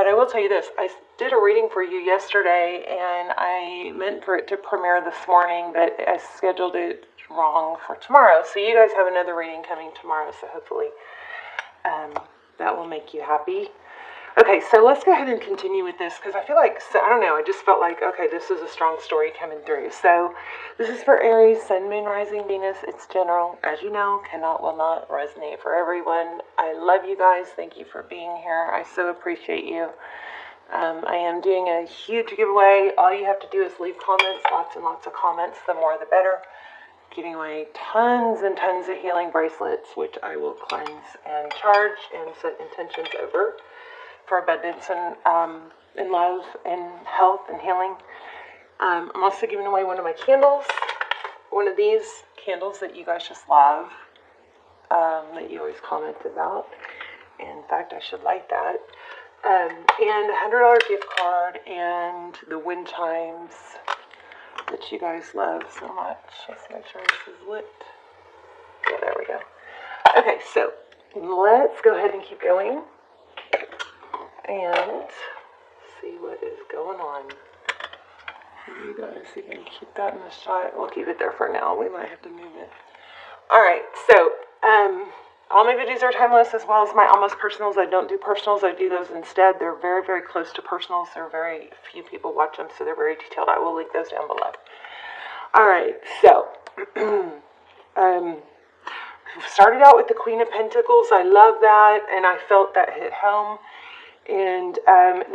But I will tell you this, I did a reading for you yesterday, and I meant for it to premiere this morning, but I scheduled it wrong for tomorrow. So you guys have another reading coming tomorrow, so hopefully that will make you happy. Okay, so let's go ahead and continue with this, because I feel like, I don't know, I just felt like, okay, this is a strong story coming through. So this is for Aries, Sun, Moon, Rising, Venus. It's general. As you know, cannot, will not resonate for everyone. I love you guys. Thank you for being here. I so appreciate you. I am doing a huge giveaway. All you have to do is leave comments, lots and lots of comments. The more the better. Giving away tons and tons of healing bracelets, which I will cleanse and charge and set intentions over for abundance and love and health and healing. I'm also giving away one of my candles, one of these candles that you guys just love, that you always comment about. In fact, I should light that. And a $100 gift card and the wind chimes that you guys love so much. Let's make sure this is lit. Yeah, there we go. Okay, so let's go ahead and keep going and see what is going on. You guys, you can keep that in the shot. We'll keep it there for now. We might have to move it. Alright, so all my videos are timeless, as well as my almost personals. I don't do personals. I do those instead. They're very, very close to personals. There are very few people watch them, so they're very detailed. I will link those down below. Alright, so started out with the Queen of Pentacles. I love that, and I felt that hit home. And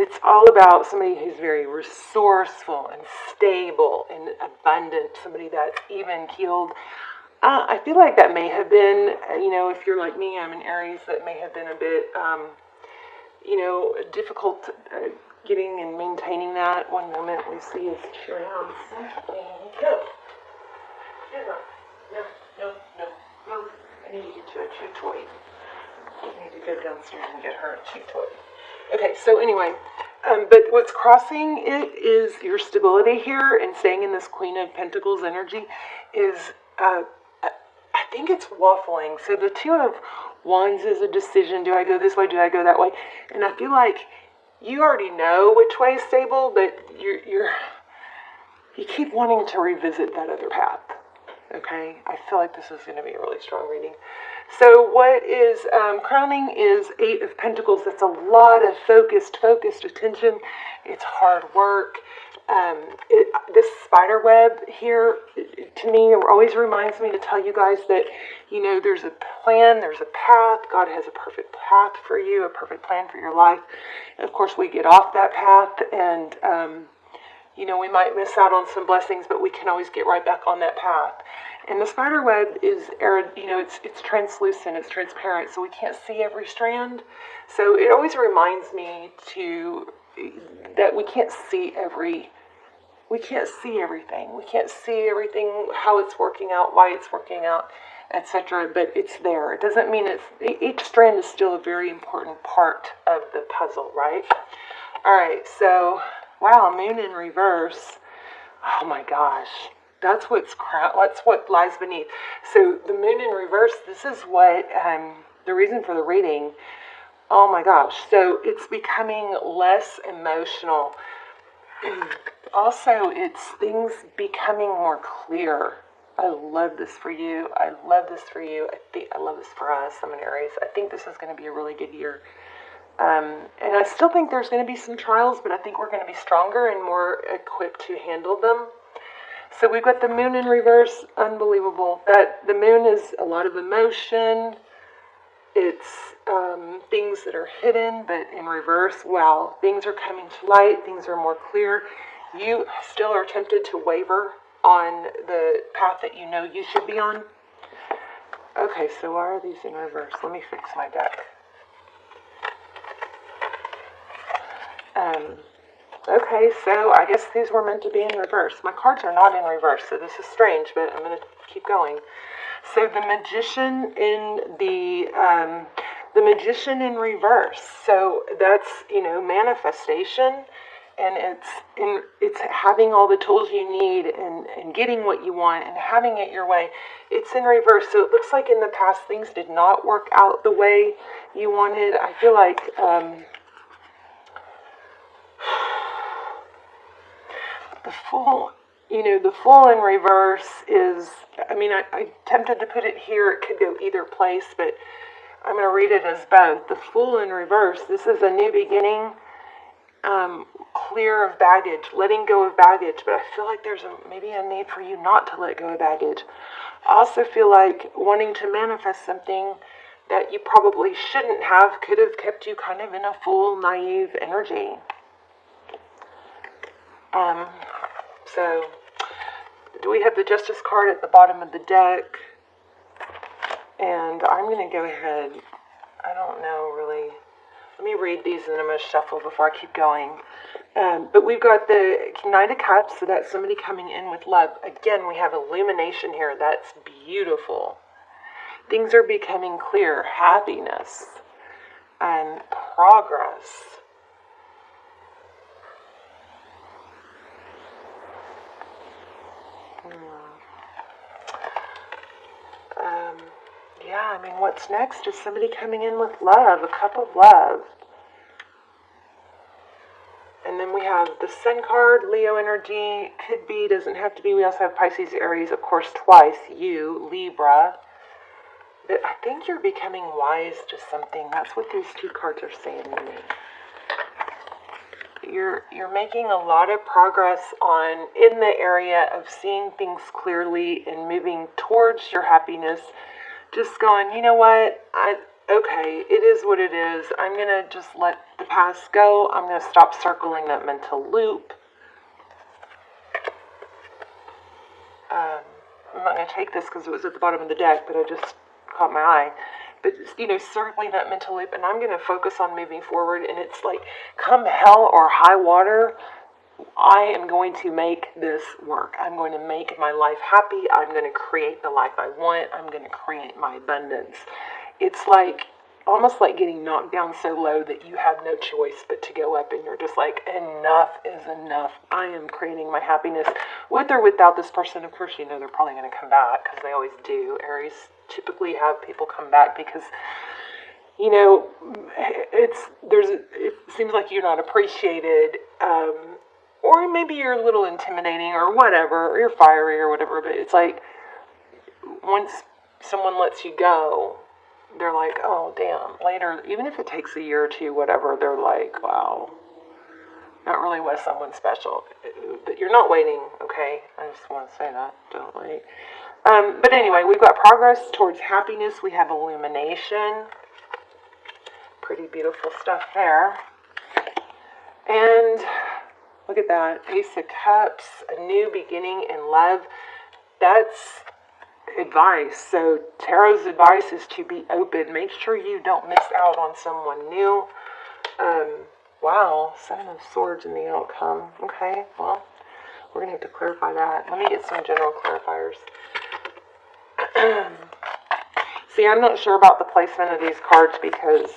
it's all about somebody who's very resourceful and stable and abundant, somebody that's even-keeled. I feel like that may have been, if you're like me, I'm an Aries, that may have been a bit, difficult getting and maintaining that. One moment, we see his rounds. Go. No. I need to get you a chew toy. I need to go downstairs and get her a chew toy. Okay, so anyway, but what's crossing it is your stability here, and staying in this Queen of Pentacles energy is, I think it's waffling. So the Two of Wands is a decision. Do I go this way? Do I go that way? And I feel like you already know which way is stable, but you keep wanting to revisit that other path. Okay, I feel like this is going to be a really strong reading. So what is crowning is Eight of Pentacles. That's a lot of focused attention. It's hard work. This spider web here, to me, always reminds me to tell you guys that, there's a plan, there's a path. God has a perfect path for you, a perfect plan for your life. And of course, we get off that path, and we might miss out on some blessings, but we can always get right back on that path. And the spider web is, it's translucent, it's transparent, so we can't see every strand. So it always reminds me that we can't see everything. We can't see everything, how it's working out, why it's working out, etc. But it's there. It doesn't mean each strand is still a very important part of the puzzle, right? All right, so, wow, moon in reverse. Oh my gosh. That's what lies beneath. So the moon in reverse, this is what, the reason for the reading. Oh my gosh. So it's becoming less emotional. Also, it's things becoming more clear. I love this for you. I love this for you. I love this for us. I'm an Aries. I think this is going to be a really good year. And I still think there's going to be some trials, but I think we're going to be stronger and more equipped to handle them. So we've got the moon in reverse. Unbelievable. That the moon is a lot of emotion. It's things that are hidden, but in reverse. Wow, things are coming to light. Things are more clear. You still are tempted to waver on the path that you know you should be on. Okay, so why are these in reverse? Let me fix my deck. Okay, so I guess these were meant to be in reverse. My cards are not in reverse, so this is strange, but I'm going to keep going. So the Magician in the Magician in reverse. So that's, manifestation, and it's having all the tools you need and getting what you want and having it your way. It's in reverse. So it looks like in the past things did not work out the way you wanted. I feel like the Fool, the Fool in reverse is, I tempted to put it here. It could go either place, but I'm going to read it as both. The Fool in reverse, this is a new beginning, clear of baggage, letting go of baggage, but I feel like there's maybe a need for you not to let go of baggage. I also feel like wanting to manifest something that you probably shouldn't have could have kept you kind of in a fool, naive energy. So, do we have the Justice card at the bottom of the deck? And I'm going to go ahead. I don't know really. Let me read these and then I'm going to shuffle before I keep going. But we've got the Knight of Cups, so that's somebody coming in with love. Again, we have illumination here. That's beautiful. Things are becoming clear. Happiness and progress. What's next is somebody coming in with love, a cup of love. And then we have the Sun card, Leo energy, could be, doesn't have to be. We also have Pisces, Aries, of course, twice, you, Libra. But I think you're becoming wise to something. That's what these two cards are saying to me. You're making a lot of progress in the area of seeing things clearly and moving towards your happiness. Just going, you know what, okay, it is what it is. I'm going to just let the past go. I'm going to stop circling that mental loop. I'm not going to take this because it was at the bottom of the deck, but I just caught my eye. But, circling that mental loop, and I'm going to focus on moving forward, and it's like, come hell or high water, I am going to make this work. I'm going to make my life happy. I'm going to create the life I want. I'm going to create my abundance. It's like, almost like getting knocked down so low that you have no choice but to go up, and you're just like, enough is enough. I am creating my happiness. With or without this person, of course, they're probably going to come back, because they always do. Aries typically have people come back because, it seems like you're not appreciated, or maybe you're a little intimidating or whatever, or you're fiery or whatever, but it's like, once someone lets you go, they're like, oh, damn. Later, even if it takes a year or two, whatever, they're like, wow, that really was someone special. But you're not waiting, okay? I just want to say that. Don't wait. But anyway, we've got progress towards happiness. We have illumination. Pretty beautiful stuff there. And look at that. Ace of Cups, a new beginning in love. That's advice. So tarot's advice is to be open. Make sure you don't miss out on someone new. Wow, Seven of Swords in the outcome. Okay, well, we're going to have to clarify that. Let me get some general clarifiers. See, I'm not sure about the placement of these cards because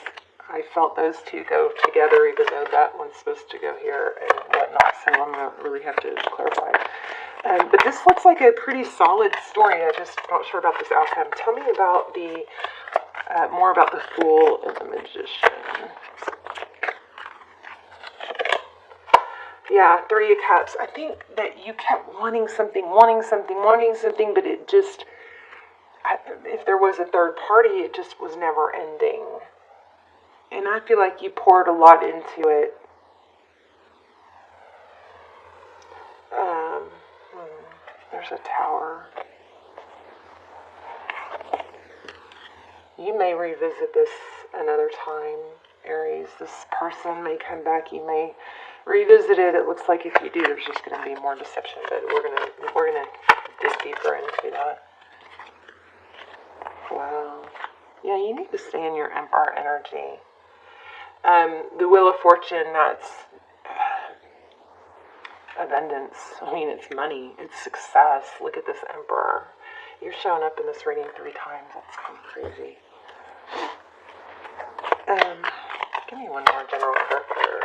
I felt those two go together, even though that one's supposed to go here and whatnot, so I'm going to really have to clarify. But this looks like a pretty solid story. I'm just not sure about this outcome. Tell me about more about the Fool and the Magician. Yeah, Three of Cups. I think that you kept wanting something, but it just, if there was a third party, it just was never ending. And I feel like you poured a lot into it. There's a Tower. You may revisit this another time, Aries. This person may come back. You may revisit it. It looks like if you do, there's just going to be more deception. But we're gonna dig deeper into that. Wow. Yeah, you need to stay in your Emperor energy. The Wheel of Fortune, that's abundance. It's money. It's success. Look at this Emperor. You're showing up in this reading 3 times. That's kind of crazy. Give me one more general clarifier.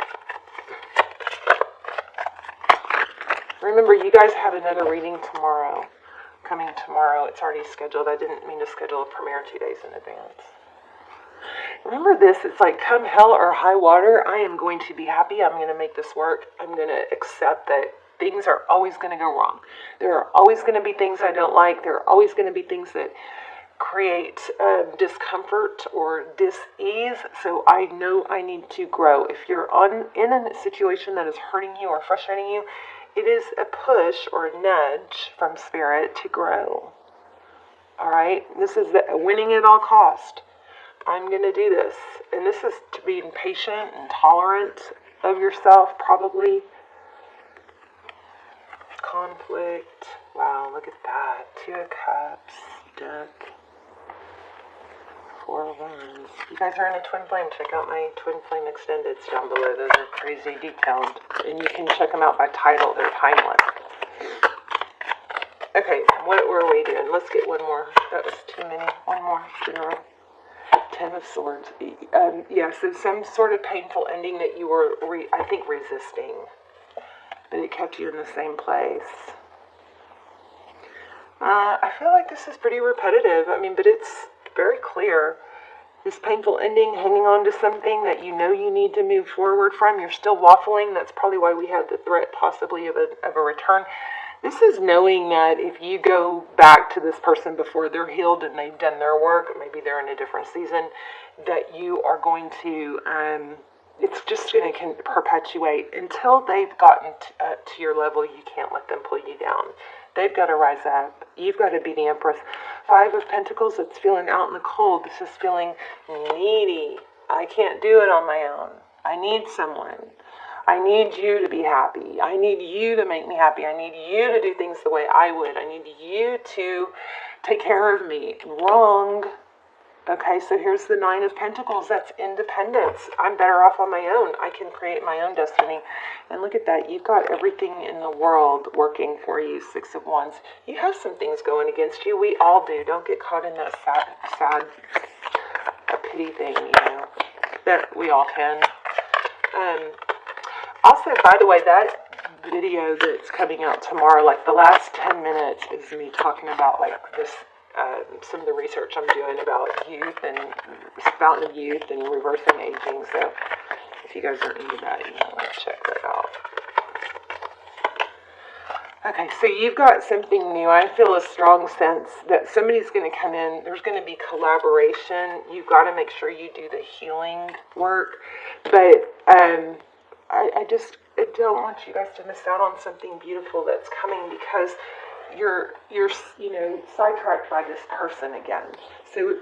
Remember, you guys have another reading tomorrow. Coming tomorrow. It's already scheduled. I didn't mean to schedule a premiere 2 days in advance. Remember this, it's like come hell or high water, I am going to be happy. I'm going to make this work. I'm going to accept that things are always going to go wrong. There are always going to be things I don't like. There are always going to be things that create discomfort or dis-ease. So I know I need to grow. If you're in a situation that is hurting you or frustrating you, it is a push or a nudge from Spirit to grow. All right? This is the winning at all cost. I'm going to do this. And this is to be patient and tolerant of yourself, probably. Conflict. Wow, look at that. 2 of Cups. Death. 4 of Wands. You guys are in a twin flame. Check out my twin flame extendeds down below. Those are crazy detailed. And you can check them out by title. They're timeless. Okay, what were we doing? Let's get one more. That was too many. One more. 10 of Swords. Yeah, so some sort of painful ending that you were, I think, resisting. But it kept you in the same place. I feel like this is pretty repetitive. I mean, but it's very clear. This painful ending, hanging on to something that you know you need to move forward from. You're still waffling. That's probably why we have the threat possibly of a return. This is knowing that if you go back to this person before they're healed and they've done their work, maybe they're in a different season, that you are going to, it's just going to perpetuate until they've gotten to your level. You can't let them pull you down. They've got to rise up. You've got to be the Empress. 5 of Pentacles, it's feeling out in the cold. This is feeling needy. I can't do it on my own. I need someone. I need you to be happy. I need you to make me happy. I need you to do things the way I would. I need you to take care of me. Wrong. Okay, so here's the 9 of Pentacles. That's independence. I'm better off on my own. I can create my own destiny. And look at that. You've got everything in the world working for you. 6 of Wands. You have some things going against you. We all do. Don't get caught in that sad pity thing, that we all can. Also, by the way, that video that's coming out tomorrow, like the last 10 minutes is me talking about like this, some of the research I'm doing about youth and fountain of youth and reversing aging. So if you guys are into that, you might want to check that out. Okay, so you've got something new. I feel a strong sense that somebody's going to come in. There's going to be collaboration. You've got to make sure you do the healing work. But I don't want you guys to miss out on something beautiful that's coming, because you're sidetracked by this person again. So,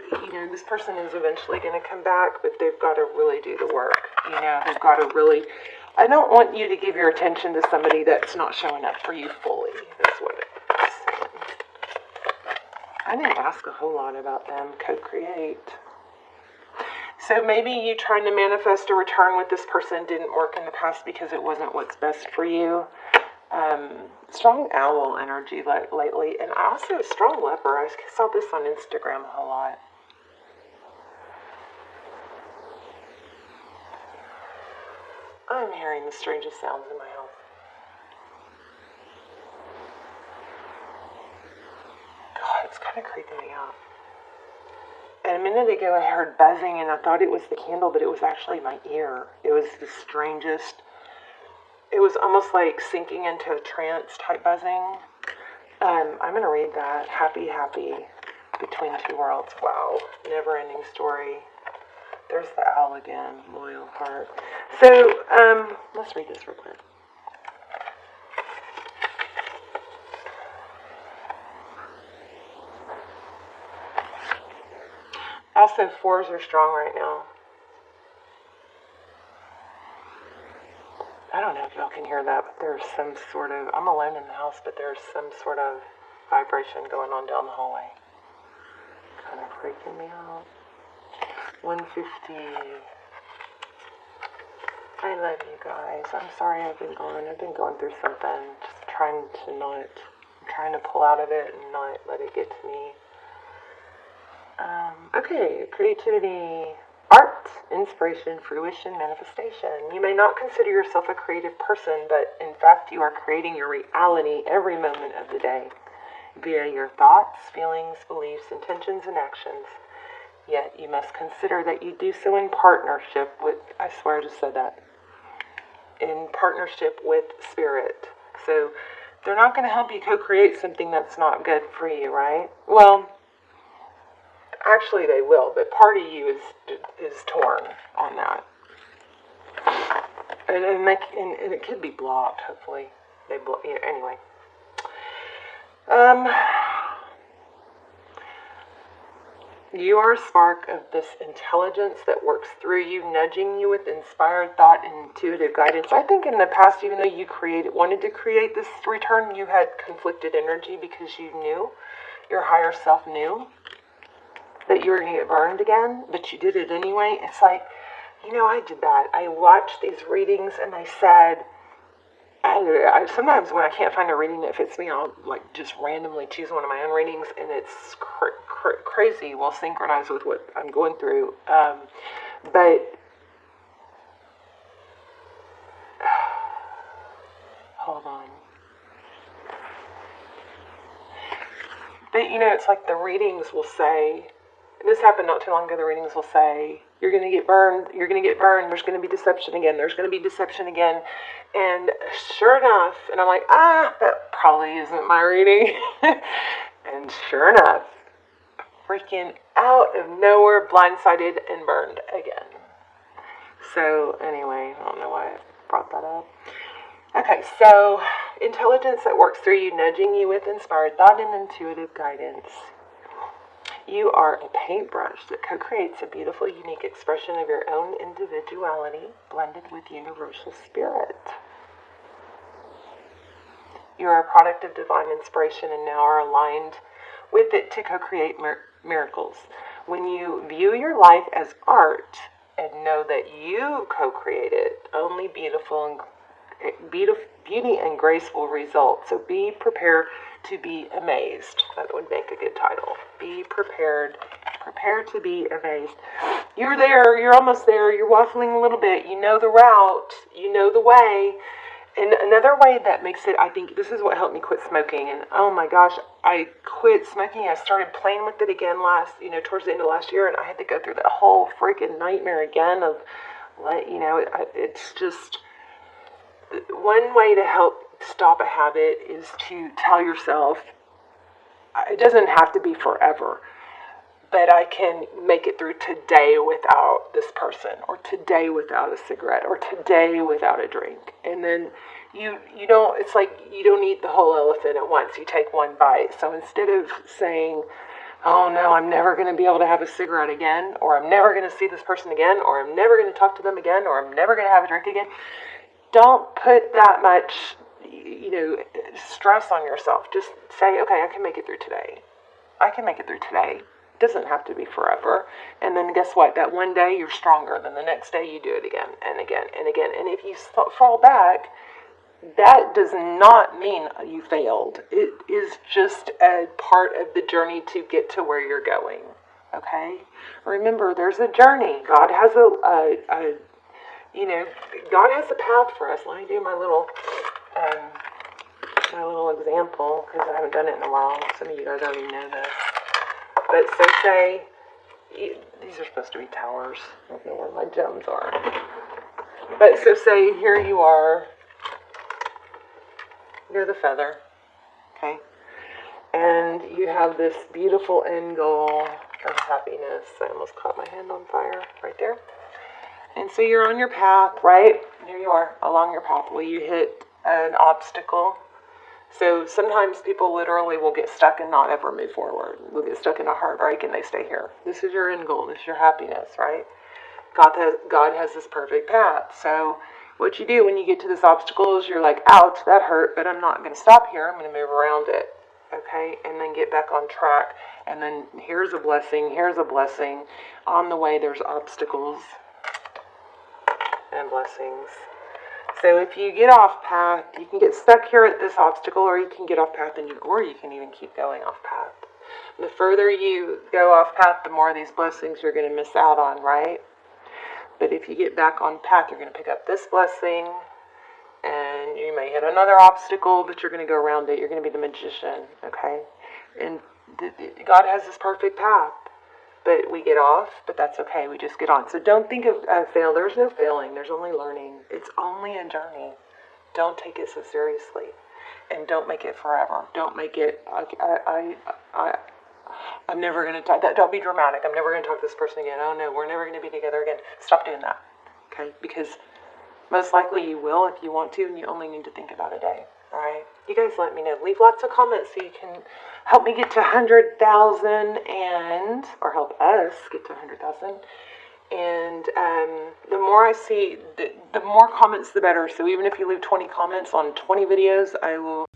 this person is eventually going to come back, but they've got to really do the work. They've got to really... I don't want you to give your attention to somebody that's not showing up for you fully. That's what it's saying. I didn't ask a whole lot about them. Co-create. So maybe you trying to manifest a return with this person didn't work in the past because it wasn't what's best for you. Strong owl energy lately. And also strong leper. I saw this on Instagram a whole lot. I'm hearing the strangest sounds in my house. God, it's kind of creeping me out. And a minute ago I heard buzzing and I thought it was the candle, but it was actually my ear. It was the strangest. It was almost like sinking into a trance type buzzing. I'm going to read that. Happy, between two worlds. Wow. Never ending story. There's the owl again. Loyal heart. So, let's read this real quick. Also, 4s are strong right now. I don't know if y'all can hear that, but there's some sort of... I'm alone in the house, but there's some sort of vibration going on down the hallway. Kind of freaking me out. 150. I love you guys. I'm sorry I've been going through something. Just trying to pull out of it and not let it get to me. Okay, creativity, art, inspiration, fruition, manifestation. You may not consider yourself a creative person, but in fact you are creating your reality every moment of the day via your thoughts, feelings, beliefs, intentions, and actions. Yet you must consider that you do so in partnership with, I swear I just said that, in partnership with Spirit. So they're not going to help you co-create something that's not good for you, right? Well, actually they will, but part of you is torn on that. And it could be blocked, hopefully. Anyway. You are a spark of this intelligence that works through you, nudging you with inspired thought and intuitive guidance. I think in the past, even though you wanted to create this return, you had conflicted energy because you knew, your higher self knew that you were going to get burned again, but you did it anyway. It's like, I did that. I watched these readings and I said, I sometimes when I can't find a reading that fits me, I'll just randomly choose one of my own readings, and it's crazy. Well, synchronized with what I'm going through. But hold on. But it's like the readings will say. This happened not too long ago. The readings will say, you're going to get burned, there's going to be deception again, and sure enough, and I'm like, that probably isn't my reading, and sure enough, freaking out of nowhere, blindsided and burned again. So anyway, I don't know why I brought that up. Okay, so intelligence that works through you, nudging you with inspired thought and intuitive guidance. You are a paintbrush that co-creates a beautiful, unique expression of your own individuality blended with universal spirit. You are a product of divine inspiration and now are aligned with it to co-create miracles. When you view your life as art and know that you co-create it, only beauty and grace will result. So be prepared to be amazed. That would make a good title. Be prepared. Prepare to be amazed. You're there. You're almost there. You're waffling a little bit. You know the route. You know the way. And another way that makes it, I think this is what helped me quit smoking. And oh my gosh, I quit smoking. I started playing with it again towards the end of last year. And I had to go through that whole freaking nightmare again of, it's just, one way to help stop a habit is to tell yourself, it doesn't have to be forever, but I can make it through today without this person, or today without a cigarette, or today without a drink. And then you don't, it's like you don't eat the whole elephant at once. You take one bite. So instead of saying, oh no, I'm never going to be able to have a cigarette again, or I'm never going to see this person again, or I'm never going to talk to them again, or I'm never going to have a drink again, don't put that much, stress on yourself. Just say, okay, I can make it through today. I can make it through today. It doesn't have to be forever. And then guess what? That one day you're stronger. Then the next day you do it again and again and again. And if you fall back, that does not mean you failed. It is just a part of the journey to get to where you're going. Okay? Remember, there's a journey. God has God has a path for us. Let me do my little example, because I haven't done it in a while. Some of you guys already know this. But so say, these are supposed to be towers. I don't know where my gems are. But so say here you are, near the feather, okay? And you have this beautiful end goal of happiness. I almost caught my hand on fire right there. And so you're on your path, right? Here you are, along your path. Well, you hit an obstacle. So sometimes people literally will get stuck and not ever move forward. They'll get stuck in a heartbreak and they stay here. This is your end goal. This is your happiness, right? God has this perfect path. So what you do when you get to this obstacle is you're like, ouch, that hurt, but I'm not going to stop here. I'm going to move around it, okay? And then get back on track. And then here's a blessing. Here's a blessing. On the way, there's obstacles and blessings. So if you get off path, you can get stuck here at this obstacle, or you can get off path, or you can even keep going off path. The further you go off path, the more of these blessings you're going to miss out on, right? But if you get back on path, you're going to pick up this blessing, and you may hit another obstacle, but you're going to go around it. You're going to be the magician, okay? And God has this perfect path. But we get off, but that's okay. We just get on. So don't think of fail. There's no failing. There's only learning. It's only a journey. Don't take it so seriously. and don't make it forever. Don't make it, I'm never going to talk, don't be dramatic. I'm never going to talk to this person again. Oh no, we're never going to be together again. Stop doing that, okay? Because most likely you will if you want to, and you only need to think about a day, all right? You guys let me know. Leave lots of comments so you can help me get to 100,000 or help us get to 100,000. And the more I see, the more comments, the better. So even if you leave 20 comments on 20 videos, I will